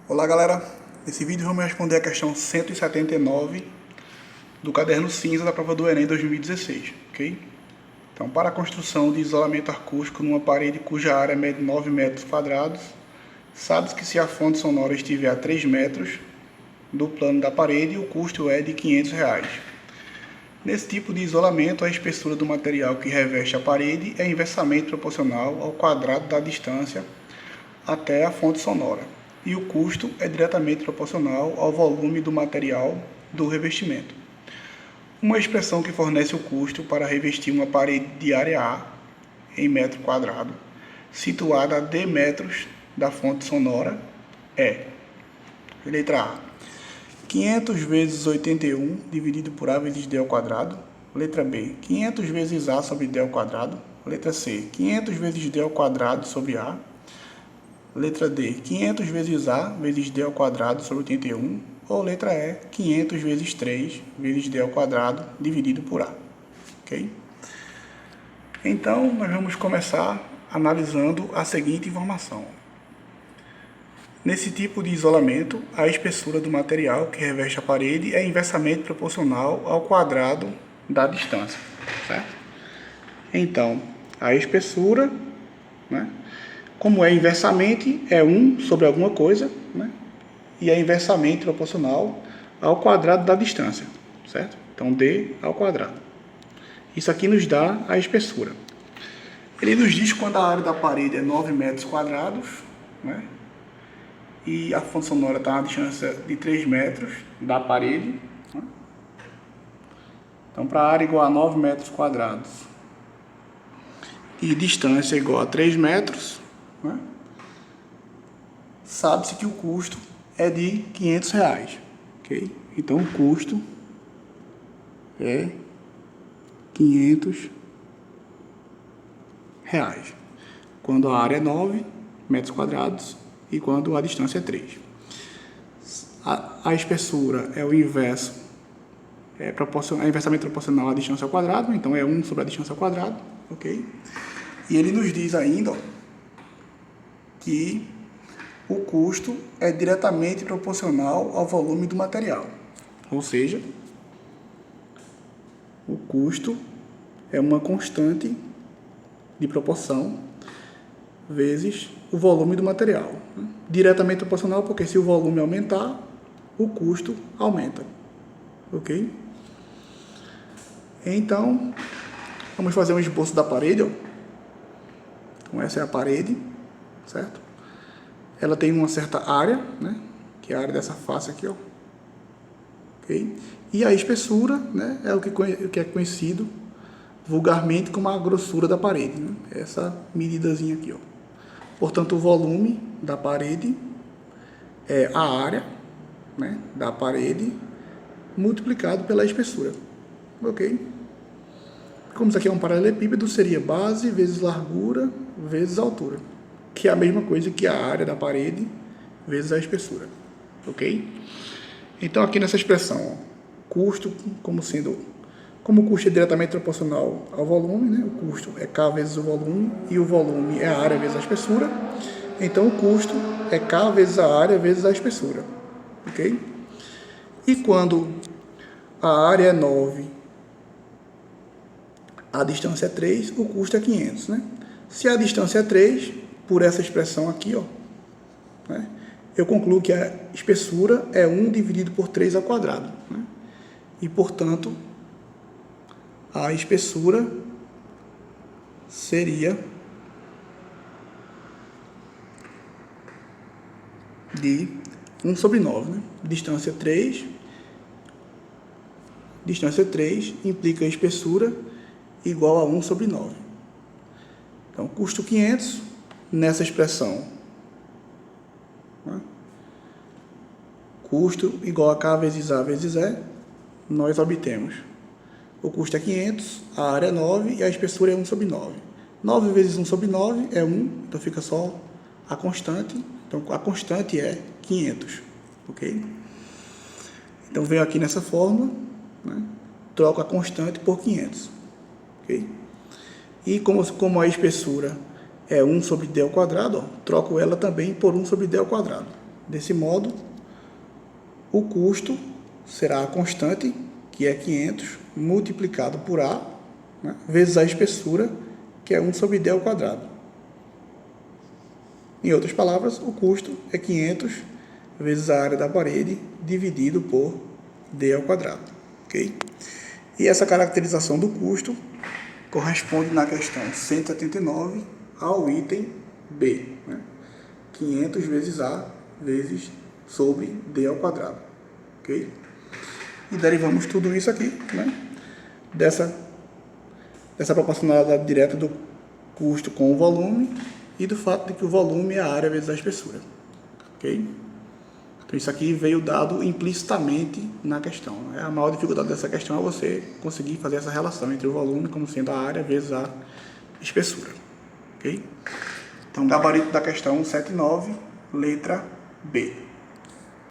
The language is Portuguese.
Olá galera, nesse vídeo vamos responder a questão 179 do caderno cinza da prova do Enem 2016, ok? Então, para a construção de isolamento acústico numa parede cuja área mede 9 metros quadrados, sabe-se que se a fonte sonora estiver a 3 metros do plano da parede, o custo é de R$500. Nesse tipo de isolamento, a espessura do material que reveste a parede é inversamente proporcional ao quadrado da distância até a fonte sonora, e o custo é diretamente proporcional ao volume do material do revestimento. Uma expressão que fornece o custo para revestir uma parede de área A em metro quadrado, situada a D metros da fonte sonora, é: letra A, 500 vezes 81 dividido por A vezes D ao quadrado. Letra B, 500 vezes A sobre D ao quadrado. Letra C, 500 vezes D ao quadrado sobre A. Letra D, 500 vezes A vezes D ao quadrado sobre 81. Ou letra E, 500 vezes 3 vezes D ao quadrado dividido por A. Ok? Então, nós vamos começar analisando a seguinte informação. Nesse tipo de isolamento, a espessura do material que reveste a parede é inversamente proporcional ao quadrado da distância, certo? Então, a espessura, né, como é inversamente, é 1 sobre alguma coisa, né? E é inversamente proporcional ao quadrado da distância, certo? Então, D ao quadrado. Isso aqui nos dá a espessura. Ele nos diz quando a área da parede é 9 metros quadrados, né? E a fonte sonora está a uma distância de 3 metros da parede, né? Então, para a área igual a 9 metros quadrados e distância igual a 3 metros, né? Sabe-se que o custo é de R$500, ok? Então, o custo é R$500, quando a área é 9 metros quadrados e quando a distância é 3. A espessura é o inverso, é inversamente proporcional à distância ao quadrado, então é 1 sobre a distância ao quadrado, ok? E ele nos diz ainda, ó, que o custo é diretamente proporcional ao volume do material. Ou seja, o custo é uma constante de proporção vezes o volume do material. Diretamente proporcional porque se o volume aumentar, o custo aumenta. Ok? Então, vamos fazer um esboço da parede. Ó. Então, essa é a parede, certo? Ela tem uma certa área, né? Que é a área dessa face aqui, ó. Ok? E a espessura, né? É o que é conhecido vulgarmente como a grossura da parede, né? Essa medidazinha aqui, ó. Portanto, o volume da parede é a área, né, da parede multiplicado pela espessura, ok? Como isso aqui é um paralelepípedo, seria base vezes largura vezes altura, que é a mesma coisa que a área da parede vezes a espessura, ok? Então, aqui nessa expressão, ó, custo como o custo é diretamente proporcional ao volume, né? O custo é K vezes o volume, e o volume é a área vezes a espessura. Então, o custo é K vezes a área vezes a espessura. Ok? E quando a área é 9, a distância é 3, o custo é 500. Né? Se a distância é 3, por essa expressão aqui, ó, né? Eu concluo que a espessura é 1 dividido por 3 ao quadrado. Né? E, portanto, a espessura seria de 1 sobre 9. Né? Distância 3 implica a espessura igual a 1 sobre 9. Então, custo 500 nessa expressão. Né? Custo igual a K vezes A vezes E, nós obtemos. O custo é 500, a área é 9 e a espessura é 1 sobre 9. 9 vezes 1 sobre 9 é 1, então fica só a constante. Então, a constante é 500, ok? Então, venho aqui nessa fórmula, né? Troco a constante por 500, ok? E como a espessura é 1 sobre D ao quadrado, ó, troco ela também por 1 sobre D ao quadrado, Desse modo, o custo será a constante, que é 500, multiplicado por A, né, vezes a espessura, que é 1 sobre D ao quadrado. Em outras palavras, o custo é 500 vezes a área da parede dividido por D ao quadrado. Ok? E essa caracterização do custo corresponde na questão 179 ao item B, né? 500 vezes A vezes sobre D ao quadrado. Ok? E derivamos tudo isso aqui, né? Dessa proporcionalidade direta do custo com o volume e do fato de que o volume é a área vezes a espessura. Ok? Então isso aqui veio dado implicitamente na questão. A maior dificuldade dessa questão é você conseguir fazer essa relação entre o volume como sendo a área vezes a espessura. Ok? Então, gabarito da questão 179, letra B.